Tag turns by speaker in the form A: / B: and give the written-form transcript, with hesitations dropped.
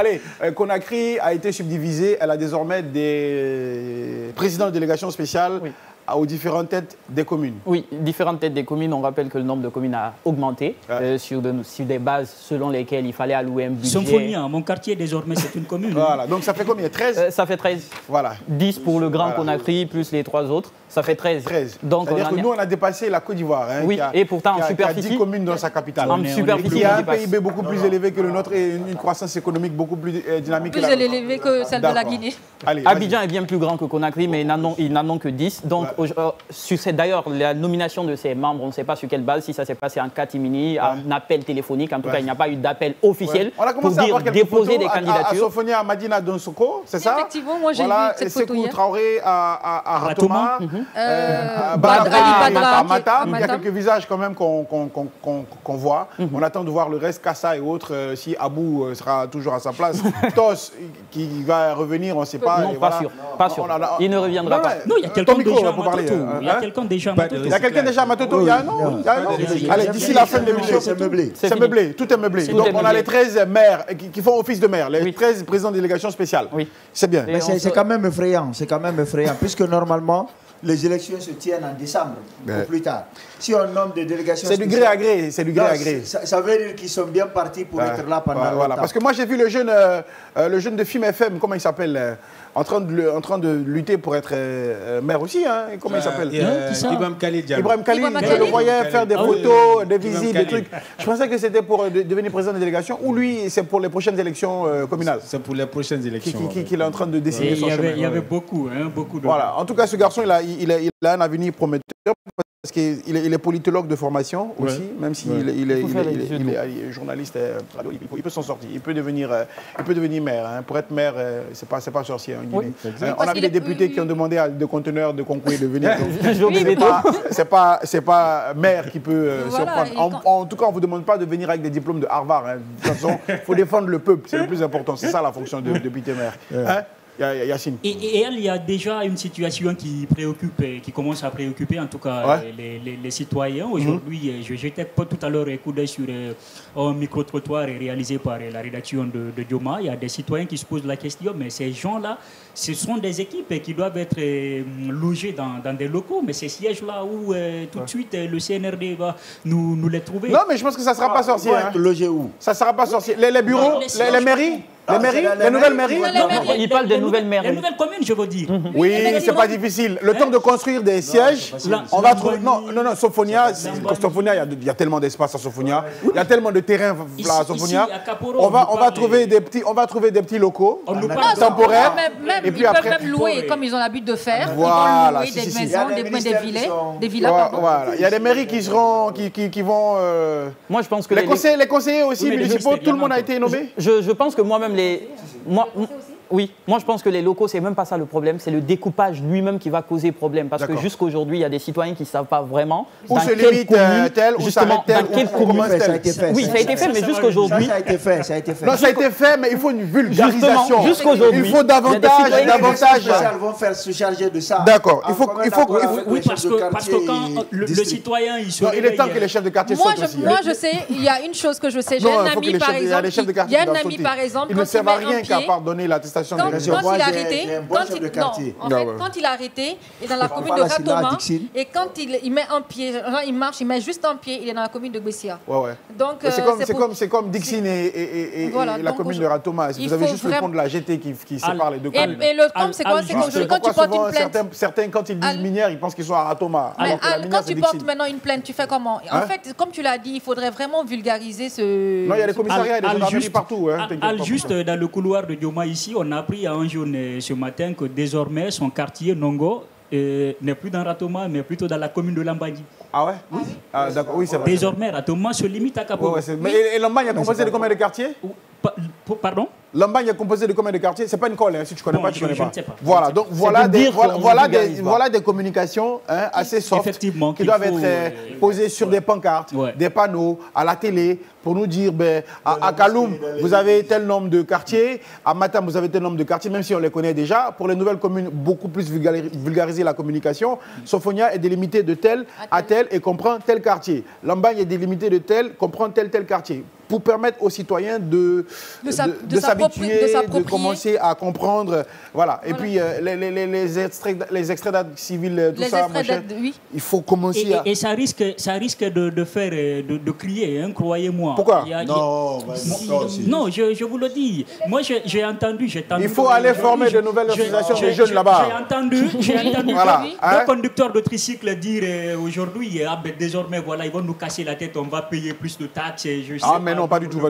A: Allez, Conakry a été subdivisée. Elle a désormais des présidents de délégation spéciale. Oui. Aux différentes têtes des communes.
B: Oui, différentes têtes des communes. On rappelle que le nombre de communes a augmenté sur des bases selon lesquelles il fallait allouer un budget.
C: Symphonia, mon quartier désormais c'est une commune.
A: Voilà, donc ça fait combien? 13
B: Ça fait 13.
A: Voilà.
B: 10 pour le Grand Conakry, plus les 3 autres. Ça fait 13.
A: 13. Donc c'est-à-dire que nous, on a dépassé la Côte d'Ivoire. Hein,
B: oui, et pourtant en superficie.
A: Qui a 10 communes dans sa capitale.
B: En superficie,
A: il y a un PIB beaucoup plus élevé que le nôtre et une croissance économique beaucoup plus dynamique.
D: Plus élevée que celle de la Guinée.
A: Allez,
B: Abidjan est bien plus grand que Conakry, mais ils n'en ont que 10. Donc, d'ailleurs, la nomination de ses membres, on ne sait pas sur quelle base, si ça s'est passé en catimini, en appel téléphonique. En tout cas, il n'y a pas eu d'appel officiel pour dire déposer des candidatures.
A: À Sofonia, à Madina Donsoko, c'est ça?
D: Effectivement, moi j'ai vu cette photo hier.
A: Traoré à Ratoma, à Matam. Il y a quelques visages quand même qu'on voit. On attend de voir le reste, Kassa et autres, si Abou sera toujours à sa place. Tos, qui va revenir, on ne sait pas.
B: Non, pas sûr. Pas sûr. Il ne reviendra pas.
C: Non, il y a quelqu'un déjà à Matoto. Il y a quelqu'un déjà à Matoto.
A: Il y a quelqu'un déjà à Matoto. Il y a un nom. Allez, d'ici la fin de l'émission, c'est meublé. C'est meublé, tout est meublé. Donc on a les 13 maires qui font office de maire, les 13 présidents de délégation spéciale. Oui. C'est bien.
E: Mais c'est quand même effrayant, puisque normalement, les élections se tiennent en décembre ou plus tard. Si on nomme des délégations...
A: C'est du gré à gré, c'est du gré à gré.
E: Ça veut dire qu'ils sont bien partis pour être là pendant longtemps.
A: Parce que moi, j'ai vu le jeune de FIM FM, comment il s'appelle, en train de lutter pour être maire aussi. Hein. Comment il s'appelle?
F: Ibrahim Khalid.
A: Ibrahim Khalid, je le voyais faire des photos, des visites, des trucs. Je pensais que c'était pour devenir président de délégation, ou lui, c'est pour les prochaines élections communales.
F: C'est pour les prochaines élections.
A: Qu'il est en train de décider son chemin.
C: Il y avait beaucoup de...
A: Voilà. En tout cas, ce garçon, il a un avenir prometteur. Parce qu'il est politologue de formation aussi, même s'il est journaliste radio, il peut s'en sortir. Il peut devenir maire. Hein. Pour être maire, c'est pas sorcier en Guinée. On a vu des députés qui ont demandé à des conteneurs de concours de venir. C'est pas maire qui peut surprendre. En tout cas, on ne vous demande pas de venir avec des diplômes de Harvard. Hein. De toute façon, il faut défendre le peuple. C'est le plus important. C'est ça la fonction de député maire. Hein? Yacine.
C: Et il y a déjà une situation qui commence à préoccuper en tout cas les citoyens. Aujourd'hui, j'étais tout à l'heure écouté sur un micro-trottoir réalisé par la rédaction de Dioma. Il y a des citoyens qui se posent la question, mais ces gens-là, ce sont des équipes qui doivent être logées dans des locaux. Mais ces sièges-là où tout de suite le CNRD va nous les trouver.
A: Non, mais je pense que ça ne sera pas sorcier.
E: Logé où?
A: Ça ne sera pas sorcier. Les bureaux, les mairies? Les nouvelles mairies?
B: Il parle des nouvelles mairies.
C: Les nouvelles communes, je veux dire.
A: Oui, c'est pas difficile. Le temps de construire des sièges, on va trouver... Non, Sofonia, il y a tellement d'espace à Sofonia. Il y a tellement de terrain à Sofonia. On va trouver des petits locaux temporaires.
D: Et puis après, ils peuvent même louer, comme ils ont l'habitude de faire. Ils vont louer des maisons, des villas.
A: Voilà. Il y a des mairies qui vont...
B: Moi, je pense que
A: les conseillers aussi municipaux, tout le monde a été nommé.
B: Je pense que moi-même, moi je pense que les locaux, c'est même pas ça le problème, c'est le découpage lui-même qui va causer problème. Parce que jusqu'aujourd'hui, il y a des citoyens qui ne savent pas vraiment
A: où se limite tel, où s'arrête tel,
E: ça a été fait.
B: Oui, ça a été fait, mais jusqu'aujourd'hui...
E: Ça a été fait.
A: Non, ça a été fait, mais il faut une vulgarisation.
B: Jusqu'aujourd'hui.
A: Il faut davantage...
E: Ils vont faire se charger de ça.
A: D'accord.
C: Oui, parce que quand le citoyen, il se réveille...
A: Il est temps que les chefs de quartier sortent aussi.
D: Moi, je sais, il y a une chose que je sais. J'ai un ami, par exemple,
A: il ne sert à rien qu'à part donner l'attestation.
D: Quand il a arrêté, quand il a arrêté, il est dans la commune de Ratoma. Et quand il met un pied, il marche, il met juste un pied, il est dans la commune de Bessia.
A: Donc c'est comme Dixine et la commune de Ratoma. Vous avez juste le pont de la GT qui sépare les deux communes.
D: Et le problème, c'est quoi? C'est qu'aujourd'hui, quand tu portes une plainte...
A: Certains, quand ils disent minière, ils pensent qu'ils sont à Ratoma.
D: Mais quand tu portes maintenant une plainte, tu fais comment? En fait, comme tu l'as dit, il faudrait vraiment vulgariser ce...
A: Non, il y a des commissariats et des gendarmeries partout.
C: Juste dans le couloir de Dioma ici, on a appris à un jeune ce matin que désormais son quartier Nongo n'est plus dans Ratoma, mais plutôt dans la commune de Lambagne.
A: Ah ouais? Oui. D'accord, oui, c'est vrai.
C: Désormais, Ratoma se limite à Kaporo.
A: Et Lambagne est composé de combien de quartiers?
C: Pardon?
A: Lambagne est composé de combien de quartiers? C'est pas une colle, si tu connais pas, tu connais pas.
C: Je ne sais pas.
A: Voilà, donc voilà des communications assez soft qui doivent être posées sur des pancartes, des panneaux, à la télé, pour nous dire, à Kaloum, vous avez tel nombre de quartiers, à Matam, vous avez tel nombre de quartiers, même si on les connaît déjà. Pour les nouvelles communes, beaucoup plus vulgariser la communication. Sofonia est délimité de tel à tel et comprend tel quartier. Lambagne est délimité de tel, comprend tel quartier. pour permettre aux citoyens de s'habituer, de commencer à comprendre. Voilà. Et puis, les extraits d'acte civil, tout ça, il faut commencer
C: et ça risque de faire, de crier, hein, croyez-moi.
A: Pourquoi?
C: Non, je vous le dis. Moi, j'ai entendu.
A: Il faut aller former de nouvelles associations des jeunes là-bas.
C: J'ai entendu
A: voilà,
C: le conducteur de tricycle dire aujourd'hui, désormais, voilà, ils vont nous casser la tête, on va payer plus de taxes.
A: Mais non, pas du tout.